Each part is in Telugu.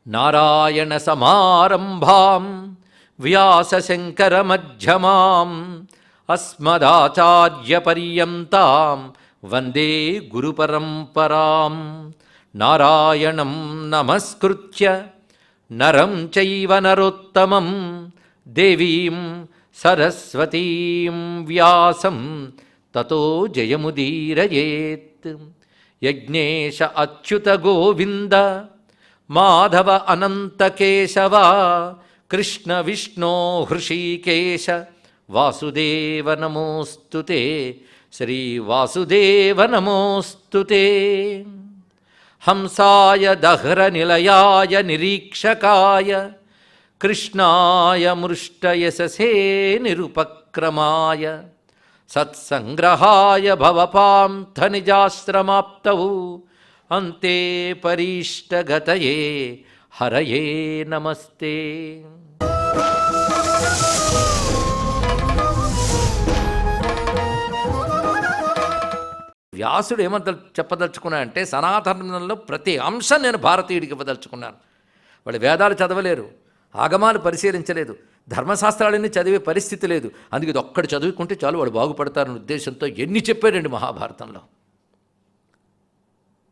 నారాయణ సమారంభాం వ్యాసశంకరమధ్యమాం అస్మదాచార్యపర్యంతాం వందే గురుపరంపరాం. నారాయణం నమస్కృత్య నరం చైవ నరోత్తమం దేవీం సరస్వతీం వ్యాసం తతో జయముదీరయేత్. యజ్ఞేశ అచ్యుత గోవింద మాధవ అనంత కేశవ కృష్ణ విష్ణో హృషీకేశ వాసుదేవ నమోస్తుతే. శ్రీ వాసుదేవ నమోస్తుతే. హంసాయ దహ్ర నిలయాయ నిరీక్షకాయ కృష్ణాయ మృష్టయశసే నిరుపక్రమాయ సత్సంగ్రహాయ భవపాంథనిజాశ్రమాప్తౌ అంతే పరీష్టగతయే హరయే నమస్తే. వ్యాసుడు ఏమంత చెప్పదలుచుకున్నా అంటే సనాతనంలో ప్రతి అంశం నేను భారతీయుడికి ఇవ్వదలుచుకున్నాను. వాళ్ళు వేదాలు చదవలేరు, ఆగమాలు పరిశీలించలేదు, ధర్మశాస్త్రాలన్నీ చదివే పరిస్థితి లేదు. అందుకే ఇది ఒక్కటి చదువుకుంటే చాలు వాడు బాగుపడతారనే ఉద్దేశంతో ఎన్ని చెప్పాడండి మహాభారతంలో.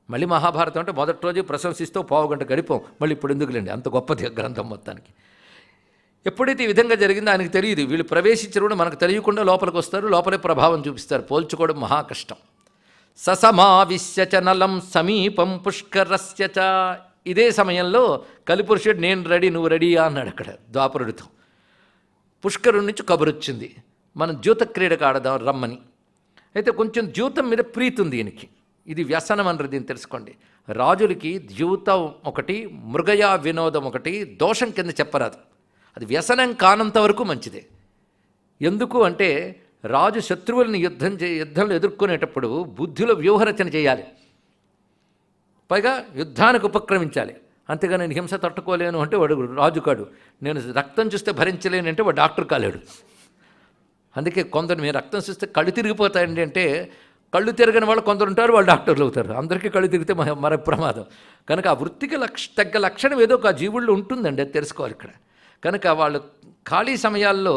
మళ్ళీ మహాభారతం అంటే మొదటి రోజు ప్రశంసిస్తూ పావుగంట గడిపాం, మళ్ళీ ఇప్పుడు ఎందుకులేండి అంత గొప్పది గ్రంథం మొత్తానికి. ఎప్పుడైతే ఈ విధంగా జరిగిందో ఆయనకు తెలియదు. వీళ్ళు ప్రవేశించడం మనకు తెలియకుండా లోపలికి వస్తారు, లోపలే ప్రభావం చూపిస్తారు. పోల్చుకోవడం మహా కష్టం. ససమావిశ్య చ నలం సమీపం పుష్కరస్య చ. ఇదే సమయంలో కలిపురుషుడు నేను రెడీ నువ్వు రెడీయా అన్నాడు అక్కడ ద్వాపరుడితో. పుష్కరుడి నుంచి కబురు వచ్చింది, మనం ద్యూత క్రీడకు ఆడదాం రమ్మని. అయితే కొంచెం ద్యూతం మీద ప్రీతి ఉంది ఈయనకి. ఇది వ్యసనం అన్నది దీన్ని తెలుసుకోండి. రాజులకి ద్యూతం ఒకటి, మృగయా వినోదం ఒకటి దోషం కింద చెప్పరాదు. అది వ్యసనం కానంత వరకు మంచిదే. ఎందుకు అంటే రాజు శత్రువులను యుద్ధంలో ఎదుర్కొనేటప్పుడు బుద్ధిలో వ్యూహరచన చేయాలి, పైగా యుద్ధానికి ఉపక్రమించాలి. అంతేగాని నేను హింస తట్టుకోలేను అంటే వాడు రాజు కాడు, నేను రక్తం చూస్తే భరించలేను అంటే వాడు డాక్టర్ కాలేడు. అందుకే కొందరు మీరు రక్తం చూస్తే కళ్ళు తిరిగిపోతాయండి అంటే కళ్ళు తిరగని వాళ్ళు కొందరు ఉంటారు, వాళ్ళు డాక్టర్లు అవుతారు. అందరికీ కళ్ళు తిరిగితే మర ప్రమాదం. కనుక ఆ వృత్తికి తగ్గ లక్షణం ఏదో ఒక జీవుల్లో ఉంటుందండి, అది తెలుసుకోవాలి ఇక్కడ. కనుక వాళ్ళు ఖాళీ సమయాల్లో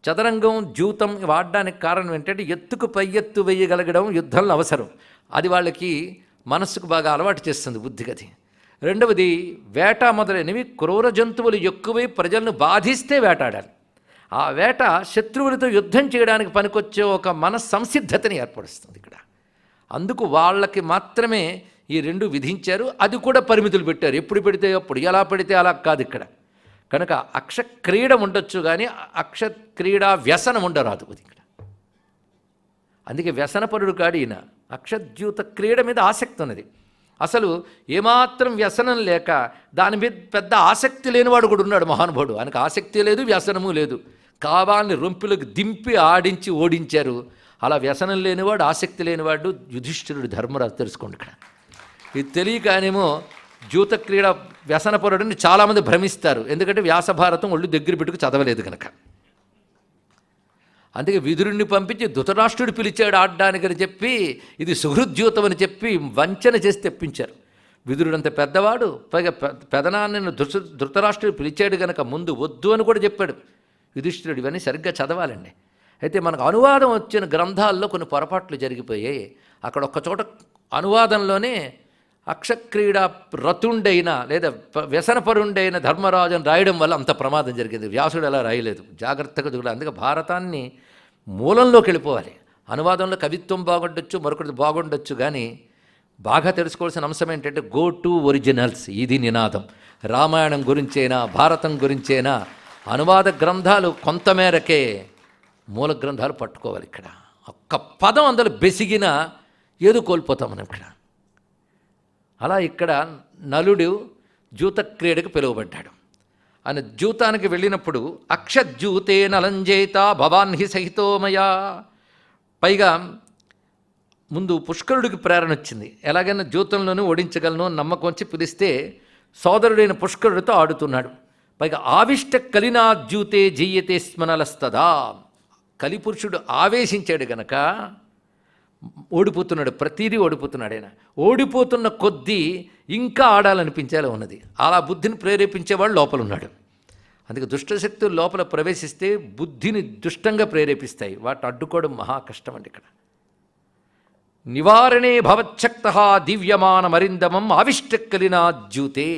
చదరంగం ద్యూతం వాడడానికి కారణం ఏంటంటే ఎత్తుకు పై ఎత్తు వేయగలగడం యుద్ధంలో అవసరం. అది వాళ్ళకి మనస్సుకు బాగా అలవాటు చేస్తుంది బుద్ధిగతి. రెండవది వేట మొదలైనవి క్రూర జంతువులు ఎక్కువై ప్రజలను బాధిస్తే వేటాడాలి. ఆ వేట శత్రువులతో యుద్ధం చేయడానికి పనికొచ్చే ఒక మనస్సంసిద్ధతని ఏర్పరుస్తుంది ఇక్కడ. అందుకు వాళ్ళకి మాత్రమే ఈ రెండు విధించారు. అది కూడా పరిమితులు పెట్టారు, ఎప్పుడు పెడితే అప్పుడు, ఎలా పెడితే అలా కాదు ఇక్కడ. కనుక అక్షక్రీడ ఉండొచ్చు కానీ అక్షక్రీడా వ్యసనం ఉండరాదు అది ఇక్కడ. అందుకే వ్యసనపరుడు కాడు ఈయన. అక్షద్యూత క్రీడ మీద ఆసక్తి ఉన్నది. అసలు ఏమాత్రం వ్యసనం లేక దాని మీద పెద్ద ఆసక్తి లేనివాడు కూడా ఉన్నాడు మహానుభావుడు. ఆయనకు ఆసక్తి లేదు, వ్యసనము లేదు, కావాలని రొంపులకు దింపి ఆడించి ఓడించారు. అలా వ్యసనం లేనివాడు, ఆసక్తి లేనివాడు యుధిష్ఠిరుడు, ధర్మరాజు. తెలుసుకోండి ఇక్కడ. ఇది తెలియకానేమో ద్యూత క్రీడ వ్యసనపరుడని చాలామంది భ్రమిస్తారు. ఎందుకంటే వ్యాసభారతం ఒళ్ళు దగ్గర పెట్టుకు చదవలేదు కనుక. అందుకే విదురుణ్ణి పంపించి ధృతరాష్ట్రుడు పిలిచాడు ఆడడానికని చెప్పి ఇది సుహృద్యూతం అని చెప్పి వంచన చేసి తెప్పించారు. విదురుడంత పెద్దవాడు, పైగా పెదనాన్నను ధృతరాష్ట్రుడు పిలిచాడు కనుక ముందు వద్దు అని కూడా చెప్పాడు యుధిష్ఠిరుడు. ఇవన్నీ సరిగ్గా చదవాలండి. అయితే మనకు అనువాదం వచ్చిన గ్రంథాల్లో కొన్ని పొరపాట్లు జరిగిపోయాయి. అక్కడ ఒక్కచోట అనువాదంలోనే అక్షక్రీడా రతుండైన లేదా వ్యసనపరుండైన ధర్మరాజుని రాయడం వల్ల అంత ప్రమాదం జరిగింది. వ్యాసుడు అలా రాయలేదు, జాగ్రత్తగా చూడాలి. అందుకే భారతాన్ని మూలంలోకి వెళ్ళిపోవాలి. అనువాదంలో కవిత్వం బాగుండొచ్చు, మరొకటి బాగుండొచ్చు, కానీ బాగా తెలుసుకోవాల్సిన అంశం ఏంటంటే గో టు ఒరిజినల్స్. ఇది నినాదం. రామాయణం గురించైనా భారతం గురించైనా అనువాద గ్రంథాలు కొంతమేరకే, మూల గ్రంథాలు పట్టుకోవాలి. ఇక్కడ ఒక్క పదం అందులో బెసిగినా ఏదో కోల్పోతాం మనం ఇక్కడ. అలా ఇక్కడ నలుడు జూత క్రీడకు పిలువబడ్డాడు. ఆయన జూతానికి వెళ్ళినప్పుడు అక్షజ్యూతే నలంజేత భవాన్ హి సహితోమయా. పైగా ముందు పుష్కరుడికి ప్రేరణ వచ్చింది, ఎలాగైనా జూతంలోనూ ఓడించగలను నమ్మకం వచ్చి పిలిస్తే సోదరుడైన పుష్కరుడితో ఆడుతున్నాడు. పైగా ఆవిష్ట కలినాద్యూతే జయ్యతే స్మనలస్తదా. కలిపురుషుడు ఆవేశించాడు గనక ఓడిపోతున్నాడు, ప్రతిదీ ఓడిపోతున్నాడు ఆయన. ఓడిపోతున్న కొద్దీ ఇంకా ఆడాలనిపించేలా ఉన్నది. అలా బుద్ధిని ప్రేరేపించేవాడు లోపల ఉన్నాడు. అందుకే దుష్టశక్తులు లోపల ప్రవేశిస్తే బుద్ధిని దుష్టంగా ప్రేరేపిస్తాయి. వాటిని అడ్డుకోవడం మహా కష్టం అండి. ఇక్కడ నివారణే భవచ్చక్త దివ్యమాన మరిందమం ఆవిష్టక్కలినాద్యూతే.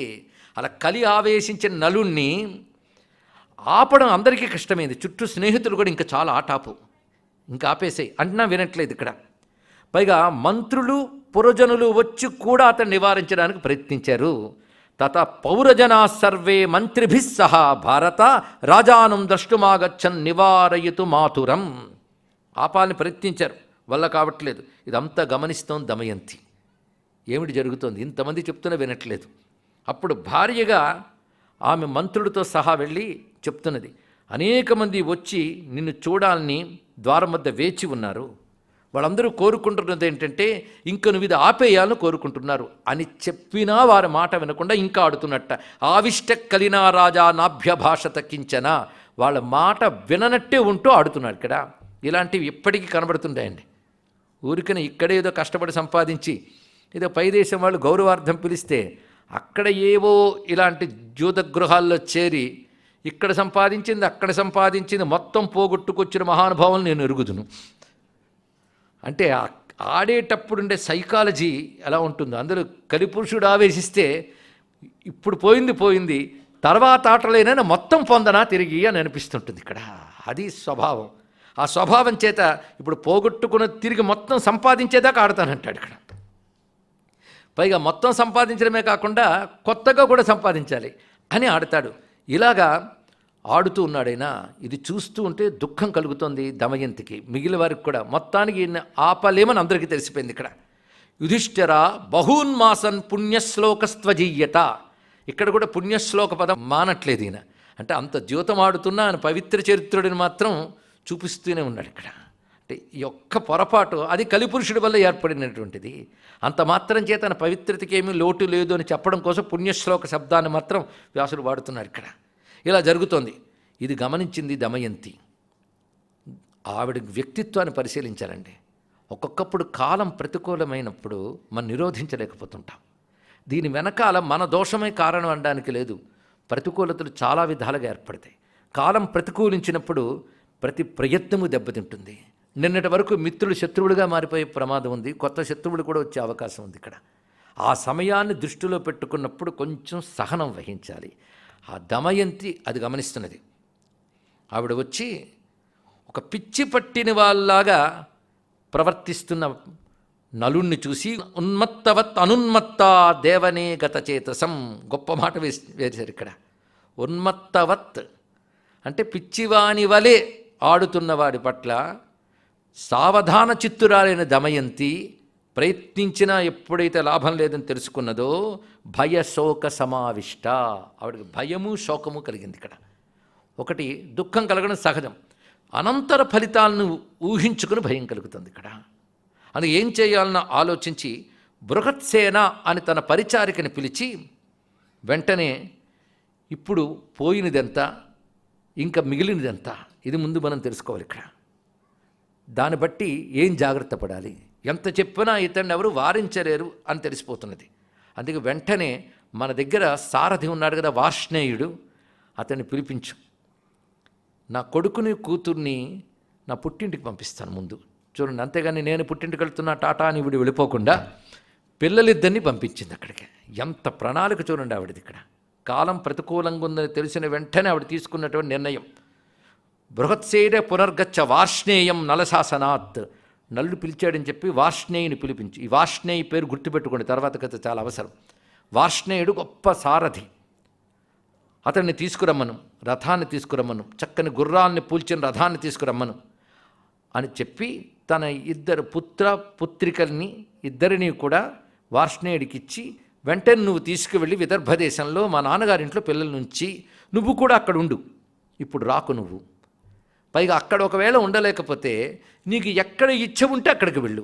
అలా కలి ఆవేశించిన నలుణ్ణి ఆపడం అందరికీ కష్టమైంది. చుట్టూ స్నేహితులు కూడా ఇంకా చాలా ఆటాపు, ఇంకా ఆపేసాయి అంటున్నా వినట్లేదు ఇక్కడ. పైగా మంత్రులు పురజనులు వచ్చి కూడా అతను నివారించడానికి ప్రయత్నించారు. తత పౌరజనా సర్వే మంత్రిభిः సహ భారత రాజానం ద్రష్టుమాగచ్చన్ నివారయతు మాతురం. ఆపాలని ప్రయత్నించారు, వల్ల కావట్లేదు. ఇదంతా గమనిస్తోంది దమయంతి. ఏమిటి జరుగుతోంది, ఇంతమంది చెప్తున్నా వినట్లేదు. అప్పుడు భార్యగా ఆమె మంత్రుడితో సహా వెళ్ళి చెప్తున్నది, అనేక మంది వచ్చి నిన్ను చూడాలని ద్వారం వద్ద వేచి ఉన్నారు. వాళ్ళందరూ కోరుకుంటున్నది ఏంటంటే ఇంక నువ్వు ఇది ఆపేయాలని కోరుకుంటున్నారు అని చెప్పినా వారి మాట వినకుండా ఇంకా ఆడుతున్నట్ట. ఆవిష్ట కలినా రాజా నాభ్యభాషత కించన. వాళ్ళ మాట విననట్టే ఉంటూ ఆడుతున్నాడు. ఇక్కడ ఇలాంటివి ఇప్పటికీ కనబడుతుంటాయండి. ఊరికనే ఇక్కడే ఏదో కష్టపడి సంపాదించి ఏదో పై దేశం వాళ్ళు గౌరవార్థం పిలిస్తే అక్కడ ఏవో ఇలాంటి జూదగృహాల్లో చేరి ఇక్కడ సంపాదించింది అక్కడ సంపాదించింది మొత్తం పోగొట్టుకొచ్చిన మహానుభావులు నేను ఎరుగుదును. అంటే ఆడేటప్పుడుండే సైకాలజీ ఎలా ఉంటుందో, అందులో కలిపురుషుడు ఆవేశిస్తే ఇప్పుడు పోయింది తర్వాత ఆటలేనైనా మొత్తం పొందనా తిరిగి అని అనిపిస్తుంటుంది ఇక్కడ. అది స్వభావం. ఆ స్వభావం చేత ఇప్పుడు పోగొట్టుకున్న తిరిగి మొత్తం సంపాదించేదాకా ఆడతానంటాడు ఇక్కడ. పైగా మొత్తం సంపాదించడమే కాకుండా కొత్తగా కూడా సంపాదించాలి అని ఆడతాడు. ఇలాగా ఆడుతూ ఉన్నాడైనా ఇది చూస్తూ ఉంటే దుఃఖం కలుగుతుంది దమయంతికి, మిగిలిన వారికి కూడా. మొత్తానికి ఈయన ఆపలేమని అందరికీ తెలిసిపోయింది ఇక్కడ. యుధిష్ఠిర బహూన్మాసన్ పుణ్యశ్లోకస్త్వజీయత. ఇక్కడ కూడా పుణ్యశ్లోక పదం మానట్లేదు ఈయన. అంటే అంత ద్యూతం ఆడుతున్నా ఆయన పవిత్ర చరిత్రుడిని మాత్రం చూపిస్తూనే ఉన్నాడు ఇక్కడ. అంటే ఈ ఒక్క పొరపాటు అది కలిపురుషుడి వల్ల ఏర్పడినటువంటిది. అంత మాత్రం చేత తన పవిత్రతకి ఏమీ లోటు లేదు అని చెప్పడం కోసం పుణ్యశ్లోక శబ్దాన్ని మాత్రం వ్యాసుడు వాడుతున్నారు ఇక్కడ. ఇలా జరుగుతోంది. ఇది గమనించింది దమయంతి. ఆవిడ వ్యక్తిత్వాన్ని పరిశీలించాలండి. ఒక్కొక్కప్పుడు కాలం ప్రతికూలమైనప్పుడు మనం నిరోధించలేకపోతుంటాం. దీని వెనకాల మన దోషమే కారణం అనడానికి లేదు. ప్రతికూలతలు చాలా విధాలుగా ఏర్పడతాయి. కాలం ప్రతికూలించినప్పుడు ప్రతి ప్రయత్నము దెబ్బతింటుంది. నిన్నటి వరకు మిత్రులు శత్రువులుగా మారిపోయే ప్రమాదం ఉంది. కొత్త శత్రువులు కూడా వచ్చే అవకాశం ఉంది ఇక్కడ. ఆ సమయాన్ని దృష్టిలో పెట్టుకున్నప్పుడు కొంచెం సహనం వహించాలి. ఆ దమయంతి అది గమనిస్తున్నది. ఆవిడ వచ్చి ఒక పిచ్చి పట్టిన వాళ్ళలాగా ప్రవర్తిస్తున్న నలుణ్ణి చూసి ఉన్మత్తవత్ అనున్మత్త దేవనే గత చేతసం. గొప్ప మాట వేశారు ఇక్కడ. ఉన్మత్తవత్ అంటే పిచ్చివాని వలె ఆడుతున్నవాడి పట్ల సావధాన చిత్తురాలైన దమయంతి ప్రయత్నించినా ఎప్పుడైతే లాభం లేదని తెలుసుకున్నదో భయశోక సమావిష్ట. ఆవిడకి భయము శోకము కలిగింది ఇక్కడ. ఒకటి దుఃఖం కలగడం సహజం, అనంతర ఫలితాలను ఊహించుకుని భయం కలుగుతుంది ఇక్కడ. అది ఏం చేయాలన్న ఆలోచించి బృహత్సేన అని తన పరిచారికని పిలిచి వెంటనే ఇప్పుడు పోయినదెంత ఇంకా మిగిలినదెంత ఇది ముందు మనం తెలుసుకోవాలి ఇక్కడ. దాన్ని బట్టి ఏం జాగ్రత్త పడాలి, ఎంత చెప్పినా ఇతన్ని ఎవరు వారించలేరు అని తెలిసిపోతున్నది. అందుకే వెంటనే మన దగ్గర సారథి ఉన్నాడు కదా వార్ష్ణేయుడు, అతన్ని పిలిపించు. నా కొడుకుని కూతుర్ని నా పుట్టింటికి పంపిస్తాను ముందు చూడండి. అంతేగాని నేను పుట్టింటికి వెళ్తున్నా టాటా అని ఇవిడు వెళ్ళిపోకుండా పిల్లలిద్దరినీ పంపించింది అక్కడికి. ఎంత ప్రణాళిక చూడండి ఆవిడది ఇక్కడ. కాలం ప్రతికూలంగా ఉందని తెలిసిన వెంటనే ఆవిడ తీసుకున్నటువంటి నిర్ణయం. బృహత్సేన పునర్గచ్చ వార్ష్ణేయం నలశాసనాత్. నల్లు పిలిచాడని చెప్పి వార్ష్ణేయుని పిలిపించి, ఈ వార్ష్ణేయ పేరు గుర్తుపెట్టుకోండి, తర్వాత కథ చాలా అవసరం. వార్ష్ణేయుడు గొప్ప సారథి. అతన్ని తీసుకురమ్మను, రథాన్ని తీసుకురమ్మను, చక్కని గుర్రాన్ని పూల్చిన రథాన్ని తీసుకురమ్మను అని చెప్పి తన ఇద్దరు పుత్రికల్ని ఇద్దరిని కూడా వార్ష్ణేయుడికి ఇచ్చి వెంటనే నువ్వు తీసుకువెళ్ళి విదర్భ దేశంలో మా నాన్నగారింట్లో పిల్లల నుంచి నువ్వు కూడా అక్కడ ఉండు, ఇప్పుడు రాకు నువ్వు. పైగా అక్కడ ఒకవేళ ఉండలేకపోతే నీకు ఎక్కడ ఇచ్చ ఉంటే అక్కడికి వెళ్ళు.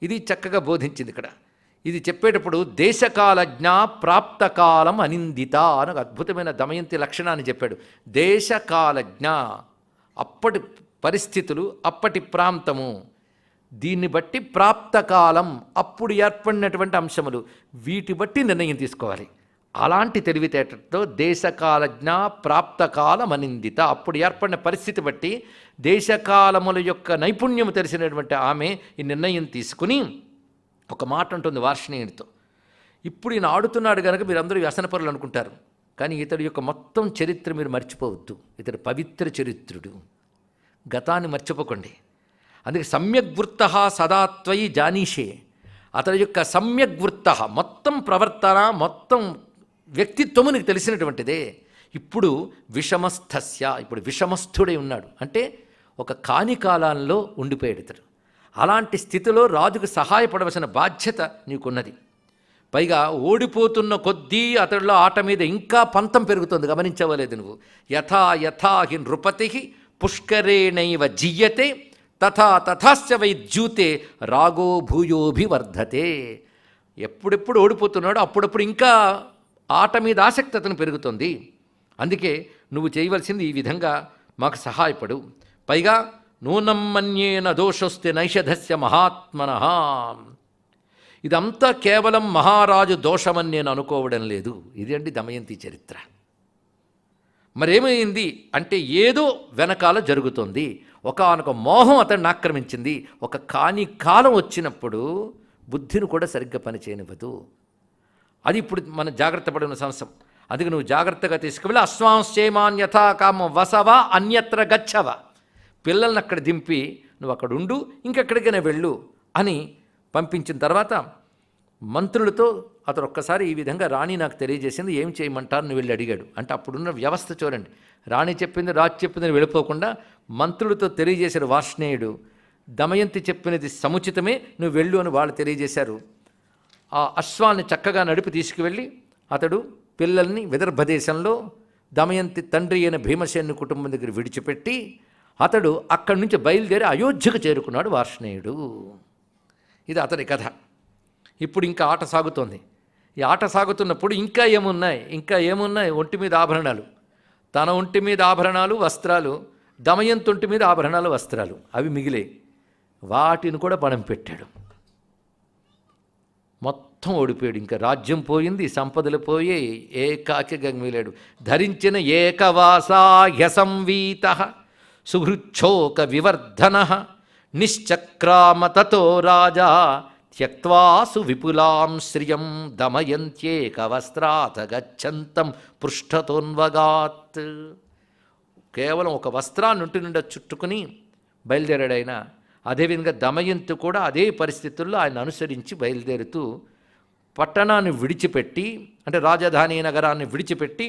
ఇది చక్కగా బోధించింది ఇక్కడ. ఇది చెప్పేటప్పుడు దేశకాలజ్ఞ ప్రాప్తకాలం అనిందిత అని ఒక అద్భుతమైన దమయంతి లక్షణాన్ని చెప్పాడు. దేశకాలజ్ఞ, అప్పటి పరిస్థితులు, అప్పటి ప్రాంతము, దీన్ని బట్టి ప్రాప్తకాలం, అప్పుడు ఏర్పడినటువంటి అంశములు, వీటి బట్టి నిర్ణయం తీసుకోవాలి. అలాంటి తెలివితేటతో దేశకాలజ్ఞ ప్రాప్తకాలమనిందిత, అప్పుడు ఏర్పడిన పరిస్థితి బట్టి దేశకాలముల యొక్క నైపుణ్యం తెలిసినటువంటి ఆమె ఈ నిర్ణయం తీసుకుని ఒక మాట ఉంటుంది వార్ష్ణేయునితో, ఇప్పుడు ఈయన ఆడుతున్నాడు కనుక మీరందరూ వ్యసనపరులు అనుకుంటారు, కానీ ఇతడి యొక్క మొత్తం చరిత్ర మీరు మర్చిపోవద్దు. ఇతడు పవిత్ర చరిత్రుడు, గతాన్ని మర్చిపోకండి. అందుకే సమ్యగ్వృత్త సదాత్వయి జానీషే, అతడి యొక్క సమ్యగ్వృత్త మొత్తం ప్రవర్తన, మొత్తం వ్యక్తిత్వము నీకు తెలిసినటువంటిదే. ఇప్పుడు విషమస్థస్య, ఇప్పుడు విషమస్థుడై ఉన్నాడు అంటే ఒక కాని కాలంలో ఉండిపోయాడు ఇతడు. అలాంటి స్థితిలో రాజుకు సహాయపడవలసిన బాధ్యత నీకున్నది. పైగా ఓడిపోతున్న కొద్దీ అతడిలో ఆట మీద ఇంకా పంతం పెరుగుతుంది, గమనించవలేదు నువ్వు. యథా యథా హి నృపతి పుష్కరేణైవ జియ్యతే తథా తథాస్య వైద్యూతే రాగో భూయోభివర్ధతే. ఎప్పుడెప్పుడు ఓడిపోతున్నాడో అప్పుడప్పుడు ఇంకా ఆట మీద ఆసక్తి అతను పెరుగుతుంది. అందుకే నువ్వు చేయవలసింది ఈ విధంగా మాకు సహాయపడు. పైగా నూనం మన్యేన దోషొస్తే నైషధస్య మహాత్మనః, ఇదంతా కేవలం మహారాజు దోషమని నేను అనుకోవడం లేదు. ఇది అండి దమయంతి చరిత్ర. మరేమైంది అంటే ఏదో వెనకాల జరుగుతుంది. ఒకానొక మోహం అతన్ని ఆక్రమించింది. ఒక కాని కాలం వచ్చినప్పుడు బుద్ధిని కూడా సరిగ్గా పనిచేయనివ్వదు. అది ఇప్పుడు మనం జాగ్రత్త పడిన సంవత్సరం. అందుకే నువ్వు జాగ్రత్తగా తీసుకువెళ్ళి అస్వాంశేమాన్ యథా కామం వసవ అన్యత్ర గచ్చవ, పిల్లల్ని అక్కడ దింపి నువ్వు అక్కడ ఉండు, ఇంకెక్కడికైనా వెళ్ళు అని పంపించిన తర్వాత మంత్రులతో అతను ఒక్కసారి ఈ విధంగా రాణి నాకు తెలియజేసింది, ఏం చేయమంటారు నువ్వు వెళ్ళి అడిగాడు. అంటే అప్పుడున్న వ్యవస్థ చూడండి, రాణి చెప్పింది రాజు చెప్పిందని వెళ్ళిపోకుండా మంత్రులతో తెలియజేశాడు వార్ష్ణేయుడు. దమయంతి చెప్పినది సముచితమే, నువ్వు వెళ్ళు అని వాళ్ళు తెలియజేశారు. ఆ అశ్వాన్ని చక్కగా నడిపి తీసుకువెళ్ళి అతడు పిల్లల్ని విదర్భదేశంలో దమయంతి తండ్రి అయిన భీమసేను కుటుంబం దగ్గర విడిచిపెట్టి అతడు అక్కడి నుంచి బయలుదేరి అయోధ్యకు చేరుకున్నాడు వార్ష్ణేయుడు. ఇది అతడి కథ. ఇప్పుడు ఇంకా ఆట సాగుతోంది. ఈ ఆట సాగుతున్నప్పుడు ఇంకా ఏమున్నాయి ఒంటి మీద ఆభరణాలు, తన ఒంటి మీద ఆభరణాలు వస్త్రాలు, దమయంతి ఒంటి మీద ఆభరణాలు వస్త్రాలు, అవి మిగిలాయి. వాటిని కూడా పణం పెట్టాడు. మొత్తం ఓడిపోయాడు. ఇంకా రాజ్యం పోయింది, సంపదలు పోయాయి, ఏకాకిగా మిగిలాడు. ధరించిన ఏకవాసాహ్యసంవీత సుహృచ్ఛోక వివర్ధన నిశ్చక్రామ తతో రాజా త్యక్వాసు విపులాం శ్రియం దమయంత్యేకవస్త్రాత్ గచ్చంతం పృష్ఠతోన్వగాత్. కేవలం ఒక వస్త్రాన్ని ఒంటి నిండా చుట్టుకుని బయలుదేరాడు ఆయన. అదేవిధంగా దమయంతి కూడా అదే పరిస్థితుల్లో ఆయన అనుసరించి బయలుదేరుతూ పట్టణాన్ని విడిచిపెట్టి, అంటే రాజధాని నగరాన్ని విడిచిపెట్టి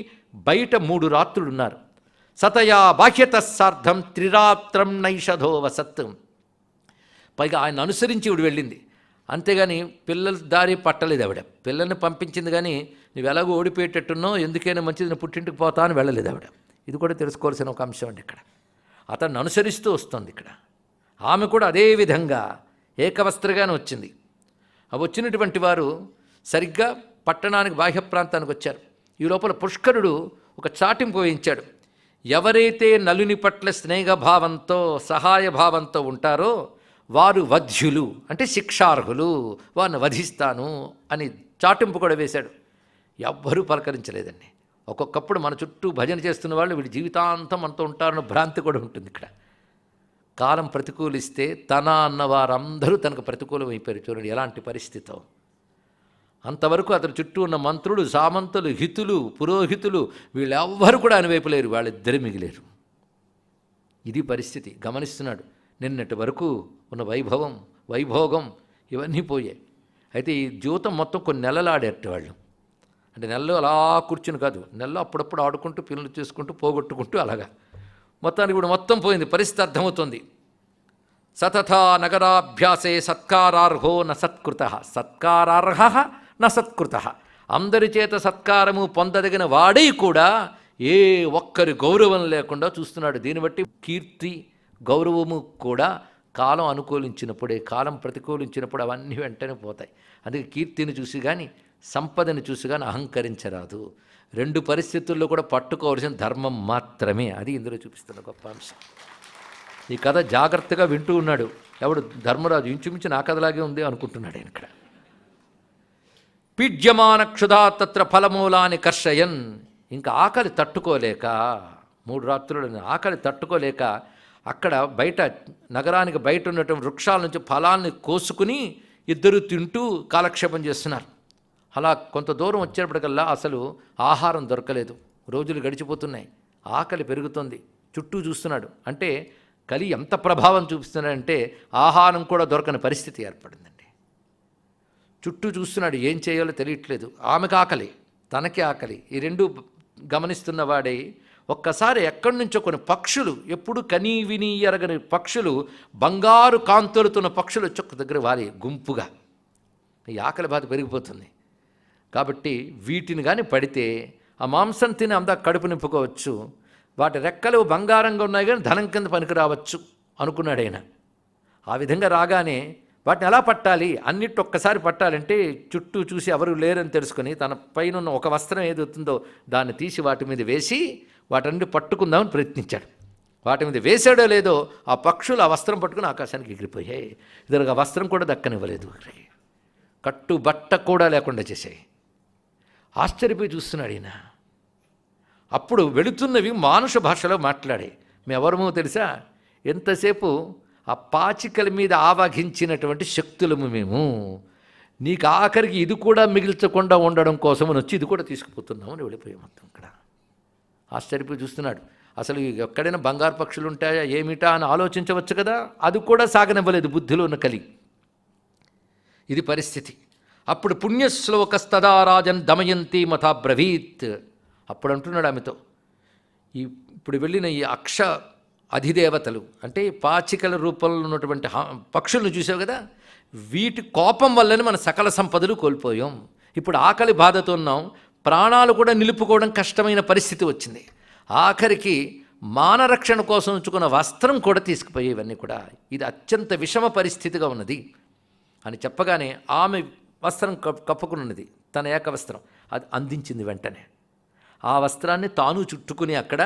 బయట 3 రాత్రులు ఉన్నారు. సతయా బాహ్యతస్సార్థం త్రిరాత్రం నైషధో వసత్. పైగా ఆయన అనుసరించి ఇవిడు వెళ్ళింది, అంతేగాని పిల్లల దారి పట్టలేదు ఆవిడ. పిల్లల్ని పంపించింది కానీ నువ్వు ఎలాగో ఓడిపోయేటట్టున్నో, ఎందుకైనా మంచిది నేను పుట్టింటికి పోతా అని వెళ్ళలేదు ఆవిడ. ఇది కూడా తెలుసుకోవాల్సిన ఒక అంశం అండి. ఇక్కడ అతన్ని అనుసరిస్తూ వస్తుంది. ఇక్కడ ఆమె కూడా అదే విధంగా ఏకవస్త్రగానే వచ్చింది. అవి వచ్చినటువంటి వారు సరిగ్గా పట్టణానికి బాహ్య ప్రాంతానికి వచ్చారు. ఈ లోపల పుష్కరుడు ఒక చాటింపు వేయించాడు. ఎవరైతే నలుని పట్ల స్నేహభావంతో సహాయభావంతో ఉంటారో వారు వధ్యులు, అంటే శిక్షార్హులు, వారిని వధిస్తాను అని చాటింపు కూడా వేశాడు. ఎవ్వరూ పలకరించలేదండి. ఒక్కొక్కప్పుడు మన చుట్టూ భజన చేస్తున్న వాళ్ళు వీడి జీవితాంతం మనతో ఉంటారన్న భ్రాంతి కూడా ఉంటుంది. ఇక్కడ కాలం ప్రతికూలిస్తే తన అన్న వారందరూ తనకు ప్రతికూలం అయిపోయారు. చూడండి ఎలాంటి పరిస్థితో. అంతవరకు అతని చుట్టూ ఉన్న మంత్రులు, సామంతులు, హితులు, పురోహితులు వీళ్ళెవ్వరూ కూడా ఆయన వైపు లేరు, వాళ్ళిద్దరు మిగిలేరు. ఇది పరిస్థితి. గమనిస్తున్నాడు. నిన్నటి వరకు ఉన్న వైభోగం ఇవన్నీ పోయాయి. అయితే ఈ జీవితం మొత్తం కొన్ని నెలలు ఆడేటవాళ్ళు. అంటే నెలలో అలా కూర్చుని కాదు, నెలలో అప్పుడప్పుడు ఆడుకుంటూ పిల్లలు చేసుకుంటూ పోగొట్టుకుంటూ అలాగా మొత్తానికి కూడా మొత్తం పోయింది. పరిస్థితి అర్థమవుతుంది. సతథా నగరాభ్యాసే సత్కారార్హో న సత్కృత, సత్కారార్హ న సత్కృత. అందరి చేత సత్కారము పొందదగిన వాడై కూడా ఏ ఒక్కరి గౌరవం లేకుండా చూస్తున్నాడు. దీన్ని బట్టి కీర్తి గౌరవము కూడా కాలం అనుకూలించినప్పుడే, కాలం ప్రతికూలించినప్పుడు అవన్నీ వెంటనే పోతాయి. అందుకే కీర్తిని చూసి కానీ సంపదని చూసి కానీ అహంకరించరాదు. 2 పరిస్థితుల్లో కూడా పట్టుకోవాల్సిన ధర్మం మాత్రమే. అది ఇందులో చూపిస్తున్న గొప్ప అంశం. ఈ కథ జాగ్రత్తగా వింటూ ఉన్నాడు ఎవడు ధర్మరాజు. ఇంచుమించు నా కథలాగే ఉంది అనుకుంటున్నాడు ఆయన ఇక్కడ. పీడ్యమాన క్షుధా తత్ర ఫలమూలాన్ని కర్షయన్. ఇంకా ఆకలి తట్టుకోలేక 3 రాత్రులు ఆకలి తట్టుకోలేక అక్కడ బయట నగరానికి బయట ఉన్నటువంటి వృక్షాల నుంచి ఫలాన్ని కోసుకుని ఇద్దరు తింటూ కాలక్షేపం చేస్తున్నారు. అలా కొంత దూరం వచ్చేటప్పటికల్లా అసలు ఆహారం దొరకలేదు. రోజులు గడిచిపోతున్నాయి, ఆకలి పెరుగుతుంది. చుట్టూ చూస్తున్నాడు. అంటే కలి ఎంత ప్రభావం చూపిస్తున్నాడంటే ఆహారం కూడా దొరకని పరిస్థితి ఏర్పడిందండి. చుట్టూ చూస్తున్నాడు, ఏం చేయాలో తెలియట్లేదు. ఆమెకు ఆకలి, తనకి ఆకలి, ఈ రెండు గమనిస్తున్నవాడే ఒక్కసారి ఎక్కడి నుంచో కొన్ని పక్షులు, ఎప్పుడు కనీ విని ఎరగని పక్షులు, బంగారు కాంతులుతున్న పక్షులు వచ్చి ఒక్క దగ్గర వారి గుంపుగా. ఈ ఆకలి బాధ పెరిగిపోతుంది కాబట్టి వీటిని కానీ పడితే ఆ మాంసం తిని అంతా కడుపు నింపుకోవచ్చు, వాటి రెక్కలు బంగారంగా ఉన్నాయి కానీ ధనం కింద పనికి రావచ్చు అనుకున్నాడు ఆయన. ఆ విధంగా రాగానే వాటిని ఎలా పట్టాలి, అన్నిటి ఒక్కసారి పట్టాలంటే చుట్టూ చూసి ఎవరు లేరని తెలుసుకొని తన పైన ఉన్న ఒక వస్త్రం ఏదవుతుందో దాన్ని తీసి వాటి మీద వేసి వాటన్ని పట్టుకుందామని ప్రయత్నించాడు. వాటి మీద వేసాడో లేదో ఆ పక్షులు ఆ వస్త్రం పట్టుకుని ఆకాశానికి ఎగిరిపోయాయి. ఇద్దరుగా వస్త్రం కూడా దక్కనివ్వలేదు, కట్టు బట్ట కూడా లేకుండా చేశాయి. ఆశ్చర్యపోయి చూస్తున్నాడు ఈయన. అప్పుడు వెళుతున్నవి మానుష భాషలో మాట్లాడే. మేమెవరమో తెలుసా? ఎంతసేపు ఆ పాచికల మీద ఆవహించినటువంటి శక్తులము మేము. నీకు ఆఖరికి ఇది కూడా మిగిల్చకుండా ఉండడం కోసమని వచ్చి ఇది కూడా తీసుకుపోతున్నామని వెళ్ళిపోయాం మొత్తం. ఇక్కడ ఆశ్చర్యపోయి చూస్తున్నాడు. అసలు ఎక్కడైనా బంగారు పక్షులు ఉంటాయా ఏమిటా అని ఆలోచించవచ్చు కదా, అది కూడా సాగనివ్వలేదు బుద్ధిలో ఉన్న కలి. ఇది పరిస్థితి. అప్పుడు పుణ్యశ్లోకస్తదా రాజన్ దమయంతి మథాబ్రవీత్. అప్పుడు అంటున్నాడు ఆమెతో, ఇప్పుడు వెళ్ళిన ఈ అక్ష అధిదేవతలు అంటే పాచికల రూపంలో ఉన్నటువంటి పక్షులను చూసావు కదా, వీటి కోపం వల్లనే మన సకల సంపదలు కోల్పోయాం. ఇప్పుడు ఆకలి బాధతో ఉన్నాం, ప్రాణాలు కూడా నిలుపుకోవడం కష్టమైన పరిస్థితి వచ్చింది. ఆఖరికి మానరక్షణ కోసం ఉంచుకున్న వస్త్రం కూడా తీసుకుపోయాయి. ఇవన్నీ కూడా ఇది అత్యంత విషమ పరిస్థితిగా ఉన్నది అని చెప్పగానే ఆమె వస్త్రం కప్పుకున్నది, తన ఏకవస్త్రం అది అందించింది. వెంటనే ఆ వస్త్రాన్ని తాను చుట్టుకుని అక్కడ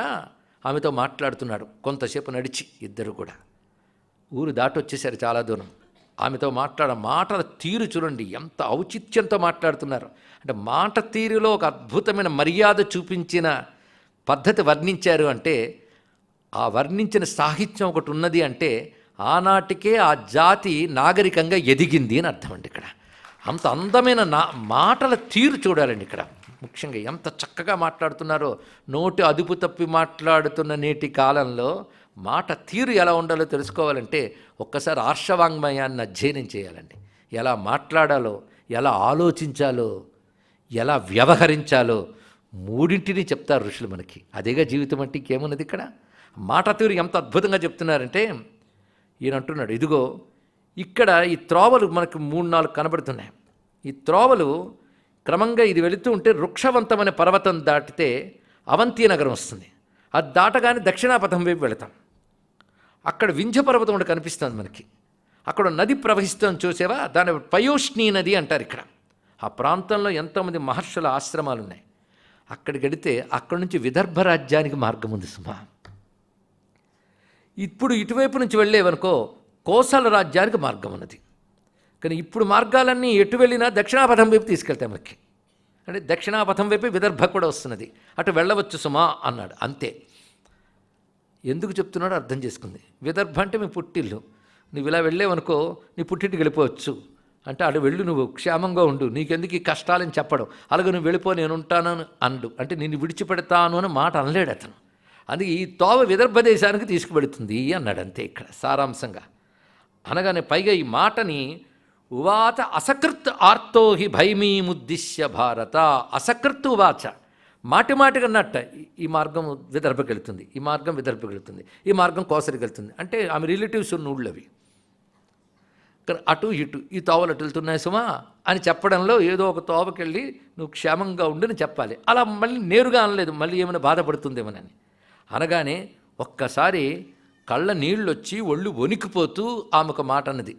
ఆమెతో మాట్లాడుతున్నాడు. కొంతసేపు నడిచి ఇద్దరు కూడా ఊరు దాటొచ్చేసారు చాలా దూరం. ఆమెతో మాటల తీరు చూడండి, ఎంత ఔచిత్యంతో మాట్లాడుతున్నారు. అంటే మాట తీరులో ఒక అద్భుతమైన మర్యాద చూపించిన పద్ధతి వర్ణించారు. అంటే ఆ వర్ణించిన సాహిత్యం ఒకటి ఉన్నది అంటే ఆనాటికే ఆ జాతి నాగరికంగా ఎదిగింది అని అర్థం అండి. ఇక్కడ అంత అందమైన మాటల తీరు చూడాలండి. ఇక్కడ ముఖ్యంగా ఎంత చక్కగా మాట్లాడుతున్నారో. నోటి అదుపు తప్పి మాట్లాడుతున్న నేటి కాలంలో మాట తీరు ఎలా ఉండాలో తెలుసుకోవాలంటే ఒక్కసారి ఆర్షవాంగ్మయాన్ని అధ్యయనం చేయాలండి. ఎలా మాట్లాడాలో, ఎలా ఆలోచించాలో, ఎలా వ్యవహరించాలో మూడింటిని చెప్తారు ఋషులు మనకి. అదేగా జీవితం అంటే ఇంకేమున్నది ఇక్కడ. మాట తీరు ఎంత అద్భుతంగా చెప్తున్నారంటే ఈయన అంటున్నాడు, ఇదిగో ఇక్కడ ఈ త్రోవలు మనకు 3-4 కనబడుతున్నాయి. ఈ త్రోవలు క్రమంగా ఇది వెళుతూ ఉంటే వృక్షవంతమైన పర్వతం దాటితే అవంతి నగరం వస్తుంది. అది దాటగానే దక్షిణాపథం వైపు వెళతాం. అక్కడ వింధ్య పర్వతం ఒకటి కనిపిస్తుంది మనకి. అక్కడ నది ప్రవహిస్తుంది చూసేవా, దాని పయోష్ణీ నది అంటారు. ఇక్కడ ఆ ప్రాంతంలో ఎంతోమంది మహర్షుల ఆశ్రమాలు ఉన్నాయి. అక్కడికి వెళితే అక్కడి నుంచి విదర్భ రాజ్యానికి మార్గం ఉంది సుమా. ఇప్పుడు ఇటువైపు నుంచి వెళ్ళేవనుకో కోసల రాజ్యానికి మార్గం ఉన్నది. కానీ ఇప్పుడు మార్గాలన్నీ ఎటు వెళ్ళినా దక్షిణాపథం వైపు తీసుకెళ్తాయి మనకి. అంటే దక్షిణాపథం వైపు విదర్భ కూడా వస్తున్నది, అటు వెళ్ళవచ్చు సుమా అన్నాడు. అంతే. ఎందుకు చెప్తున్నాడో అర్థం చేసుకుంది. విదర్భ అంటే మీ పుట్టిల్లు, నువ్వు ఇలా వెళ్ళేవనుకో నీ పుట్టింటికి వెళ్ళిపోవచ్చు అంటే అటు వెళ్ళు, నువ్వు క్షేమంగా ఉండు, నీకెందుకు ఈ కష్టాలని చెప్పడం. అలాగే నువ్వు వెళ్ళిపో, నేను ఉంటానని అండు. అంటే నిన్ను విడిచిపెడతాను అని మాట అనలేడు అతను. అందుకే ఈ తోవ విదర్భ దేశానికి తీసుకువెడుతుంది అన్నాడు. అంతే ఇక్కడ సారాంశంగా. అనగానే పైగా ఈ మాటని ఉవాచ అసకృత్ ఆర్తోహి భైమీముద్దిశ్య భారత. అసకృత్ ఉవాచ, మాటి మాటిగా అన్నట్ట ఈ మార్గం విదర్భకి వెళుతుంది, ఈ మార్గం విదర్భకి వెళుతుంది, ఈ మార్గం కోసరికి వెళ్తుంది. అంటే ఆమె రిలేటివ్స్ ఉన్న ఊళ్ళవి. అటు ఇటు ఈ తోవలు అటు వెళ్తున్నాయి సుమా అని చెప్పడంలో ఏదో ఒక తోవకెళ్ళి నువ్వు క్షేమంగా ఉండి చెప్పాలి. అలా మళ్ళీ నేరుగా అనలేదు, మళ్ళీ ఏమైనా బాధపడుతుందేమోనని. అనగానే ఒక్కసారి కళ్ళ నీళ్ళు వచ్చి ఒళ్ళు వణికిపోతూ ఆమె ఒక మాట అన్నది.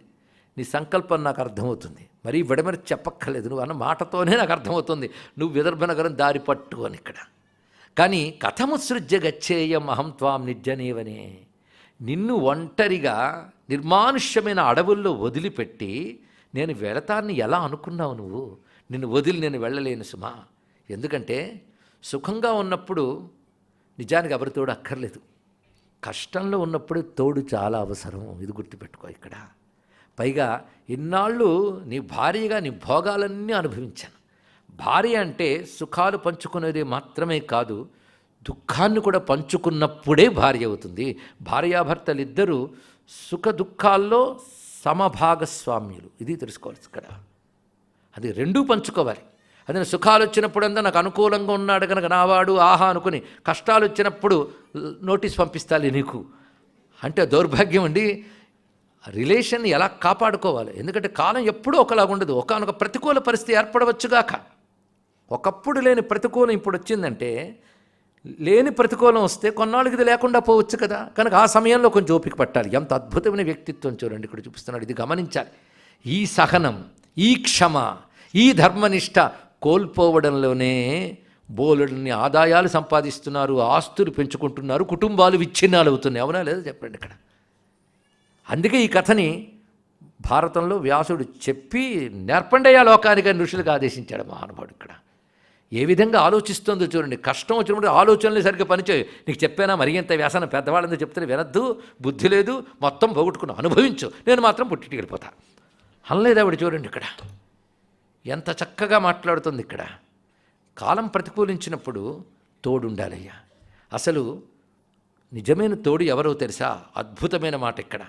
నీ సంకల్పం నాకు అర్థమవుతుంది, మరీ విడమరి చెప్పక్కర్లేదు, నువ్వు అన్న మాటతోనే నాకు అర్థమవుతుంది, నువ్వు విదర్భ నగరం దారి పట్టు అని. ఇక్కడ కానీ కథముసృజ్య గచ్చేయం అహం త్వాం నిర్జనీవనే. నిన్ను ఒంటరిగా నిర్మానుష్యమైన అడవుల్లో వదిలిపెట్టి నేను వెళతాన్ని ఎలా అనుకున్నావు నువ్వు? నిన్ను వదిలి నేను వెళ్ళలేను సుమా. ఎందుకంటే సుఖంగా ఉన్నప్పుడు నిజానికి ఎవరి తోడు అక్కర్లేదు, కష్టంలో ఉన్నప్పుడు తోడు చాలా అవసరం. ఇది గుర్తుపెట్టుకో ఇక్కడ. పైగా ఇన్నాళ్ళు నీ భార్యగా నీ భోగాలన్నీ అనుభవించాను. భార్య అంటే సుఖాలు పంచుకునేది మాత్రమే కాదు, దుఃఖాన్ని కూడా పంచుకున్నప్పుడే భార్య అవుతుంది. భార్యాభర్తలిద్దరూ సుఖ దుఃఖాల్లో సమభాగస్వామ్యులు. ఇది తెలుసుకోవాలి ఇక్కడ. అది రెండూ పంచుకోవాలి. అదే సుఖాలు వచ్చినప్పుడంతా నాకు అనుకూలంగా ఉన్నాడు కనుక నావాడు ఆహా అనుకుని, కష్టాలు వచ్చినప్పుడు నోటీస్ పంపిస్తాలి నీకు అంటే దౌర్భాగ్యం అండి. రిలేషన్ ఎలా కాపాడుకోవాలి? ఎందుకంటే కాలం ఎప్పుడూ ఒకలాగా ఉండదు. ఒకనొక ప్రతికూల పరిస్థితి ఏర్పడవచ్చుగాక. ఒకప్పుడు లేని ప్రతికూలం ఇప్పుడు వచ్చిందంటే, లేని ప్రతికూలం వస్తే కొన్నాళ్ళకి ఇది లేకుండా పోవచ్చు కదా. కనుక ఆ సమయంలో కొంచెం ఓపిక పట్టాలి. ఎంత అద్భుతమైన వ్యక్తిత్వం చూడండి ఇక్కడ చూపిస్తున్నాడు. ఇది గమనించాలి. ఈ సహనం, ఈ క్షమ, ఈ ధర్మనిష్ట కోల్పోవడంలోనే బోలెడన్ని ఆదాయాలు సంపాదిస్తున్నారు, ఆస్తులు పెంచుకుంటున్నారు, కుటుంబాలు విచ్ఛిన్నాలు అవుతున్నాయి. అవునా లేదా చెప్పండి ఇక్కడ. అందుకే ఈ కథని భారతంలో వ్యాసుడు చెప్పి నేర్పండయ్యా లోకానికి అని ఋషులకు ఆదేశించాడు మహానుభావుడు. ఇక్కడ ఏ విధంగా ఆలోచిస్తుందో చూడండి. కష్టం వచ్చినప్పుడు ఆలోచనలు సరిగ్గా పనిచేయు. నీకు చెప్పానా మరి ఎంత వ్యాసన పెద్దవాళ్ళంతా చెప్తే వినద్దు, బుద్ధి లేదు, మొత్తం పోగొట్టుకుని అనుభవించు, నేను మాత్రం పుట్టింటికి వెళ్ళిపోతా అనలేదు ఆవిడ. చూడండి ఇక్కడ ఎంత చక్కగా మాట్లాడుతుంది. ఇక్కడ కాలం ప్రతికూలించినప్పుడు తోడుండాలయ్యా. అసలు నిజమైన తోడు ఎవరో తెలుసా? అద్భుతమైన మాట ఇక్కడ.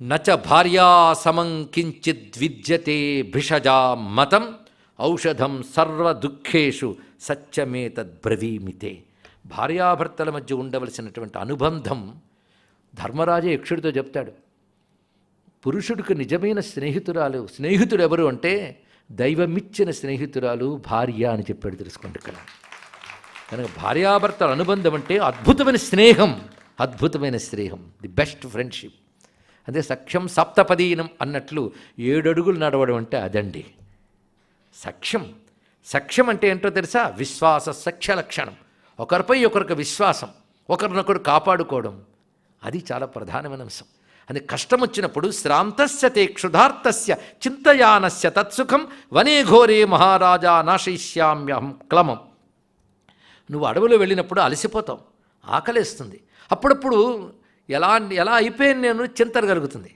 నచ భార్యా సమం కించిద్ విద్యతే భిషజా మతం ఔషధం సర్వ దుఃఖేషు సత్యమేతద్బ్రవీమితే. భార్యాభర్తల మధ్య ఉండవలసినటువంటి అనుబంధం ధర్మరాజే యక్షుడితో చెప్తాడు. పురుషుడికి నిజమైన స్నేహితుడు ఎవరు అంటే దైవమిచ్చిన స్నేహితురాలు భార్య అని చెప్పాడు. తెలుసుకోండి ఇక్కడ. కనుక భార్యాభర్తల అనుబంధం అంటే అద్భుతమైన స్నేహం, అద్భుతమైన స్నేహం, ది బెస్ట్ ఫ్రెండ్షిప్. అదే సఖ్యం సప్తపదీనం అన్నట్లు 7 అడుగులు నడవడం అంటే అదండి సఖ్యం. సఖ్యం అంటే ఏంటో తెలుసా? విశ్వాస సఖ్య లక్షణం. ఒకరిపై ఒకరికి విశ్వాసం, ఒకరినొకరు కాపాడుకోవడం, అది చాలా ప్రధానమైన అంశం. అది కష్టం వచ్చినప్పుడు శ్రాంతస్య తే క్షుధార్తస్య చింతయానస్య తత్సుఖం వనే ఘోరే మహారాజా నాశయిష్యామ్యహం క్లమం. నువ్వు అడవిలో వెళ్ళినప్పుడు అలసిపోతావు, ఆకలేస్తుంది, అప్పుడప్పుడు ఎలా అయిపోయాను నేను చింతన కలుగుతుంది.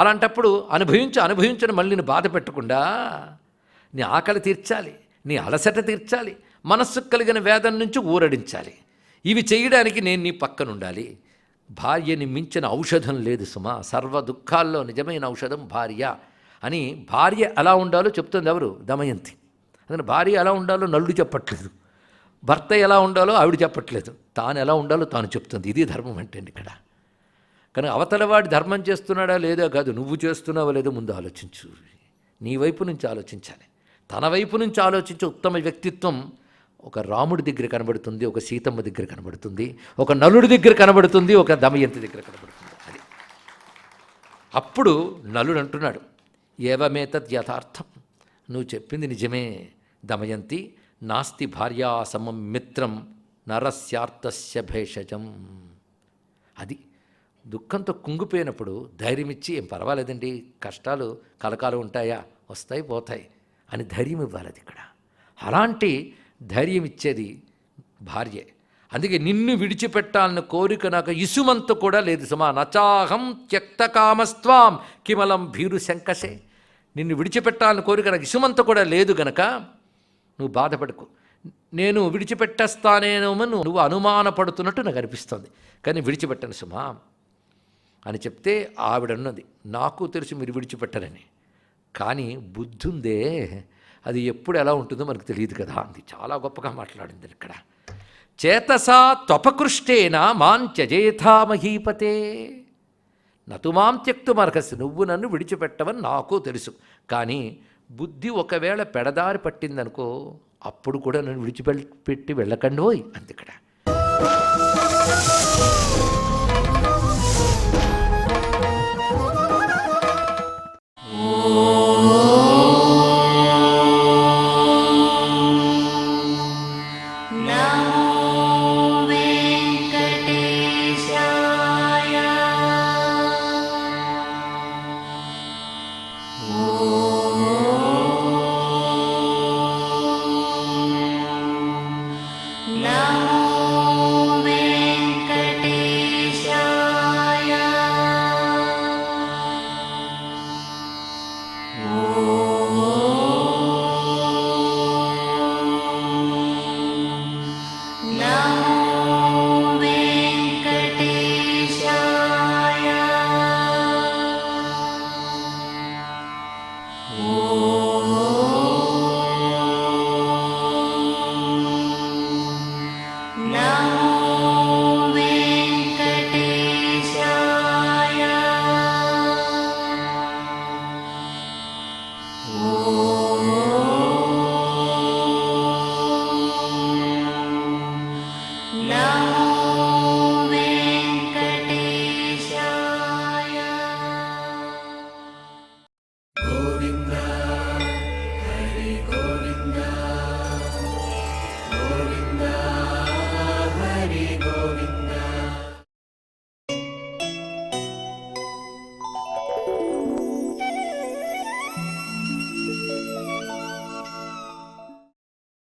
అలాంటప్పుడు అనుభవించని మళ్ళీ నేను బాధ పెట్టకుండా నీ ఆకలి తీర్చాలి, నీ అలసట తీర్చాలి, మనస్సుకు కలిగిన వేదన నుంచి ఊరడించాలి. ఇవి చేయడానికి నేను నీ పక్కనుండాలి. భార్యని మించిన ఔషధం లేదు సుమా. సర్వ దుఃఖాల్లో నిజమైన ఔషధం భార్య అని. భార్య ఎలా ఉండాలో చెప్తుంది ఎవరు? దమయంతి. అందుకని భార్య ఎలా ఉండాలో నలుడు చెప్పట్లేదు, భర్త ఎలా ఉండాలో ఆవిడ చెప్పట్లేదు, తాను ఎలా ఉండాలో తాను చెప్తుంది. ఇది ధర్మం అంటే ఇక్కడ. కానీ అవతలవాడి ధర్మం చేస్తున్నాడా లేదా కాదు, నువ్వు చేస్తున్నావో లేదో ముందు ఆలోచించు. నీ వైపు నుంచి ఆలోచించాలి, తన వైపు నుంచి ఆలోచించే ఉత్తమ వ్యక్తిత్వం ఒక రాముడి దగ్గర కనబడుతుంది, ఒక సీతమ్మ దగ్గర కనబడుతుంది, ఒక నలుడి దగ్గర కనబడుతుంది, ఒక దమయంతి దగ్గర కనబడుతుంది. అది అప్పుడు నలుడు అంటున్నాడు, ఏవమేతద్ యథార్థం, నువ్వు చెప్పింది నిజమే దమయంతి. నాస్తి భార్యా సమం మిత్రం నరస్యార్థస్య భేషజం. అది దుఃఖంతో కుంగిపోయినప్పుడు ధైర్యం ఇచ్చి, ఏం పర్వాలేదండి, కష్టాలు కలకాలం ఉంటాయా, వస్తాయి పోతాయి అని ధైర్యం ఇవ్వాలి. అది ఇక్కడ అలాంటి ధైర్యం ఇచ్చేది భార్యే. అందుకే నిన్ను విడిచిపెట్టాలన్న కోరిక నాకు ఇసుమంత కూడా లేదు సుమా. నచాహం త్యక్త కామస్త్వాం కిమలం భీరు శంకసే. నిన్ను విడిచిపెట్టాలన్న కోరిక నాకు ఇసుమంత కూడా లేదు గనక నువ్వు బాధపడకు. నేను విడిచిపెట్టేస్తానేమో నువ్వు అనుమానపడుతున్నట్టు నాకు అనిపిస్తుంది, కానీ విడిచిపెట్టను సుమా అని చెప్తే ఆవిడన్నది, నాకు తెలుసు మీరు విడిచిపెట్టరని, కానీ బుద్ధి ఉందే, అది ఎప్పుడు ఎలా ఉంటుందో మనకు తెలియదు కదా అంది. చాలా గొప్పగా మాట్లాడింది ఇక్కడ. చేతసా త్వపకృష్టేన మాం త్యజేథా మహీపతే నతు మాం త్యక్తుమర్హసి. నువ్వు నన్ను విడిచిపెట్టవని నాకు తెలుసు, కానీ బుద్ధి ఒకవేళ పెడదారి పట్టిందనుకో, అప్పుడు కూడా నన్ను విడిచిపెట్టి వెళ్ళకండోయ్ అంది ఇక్కడ.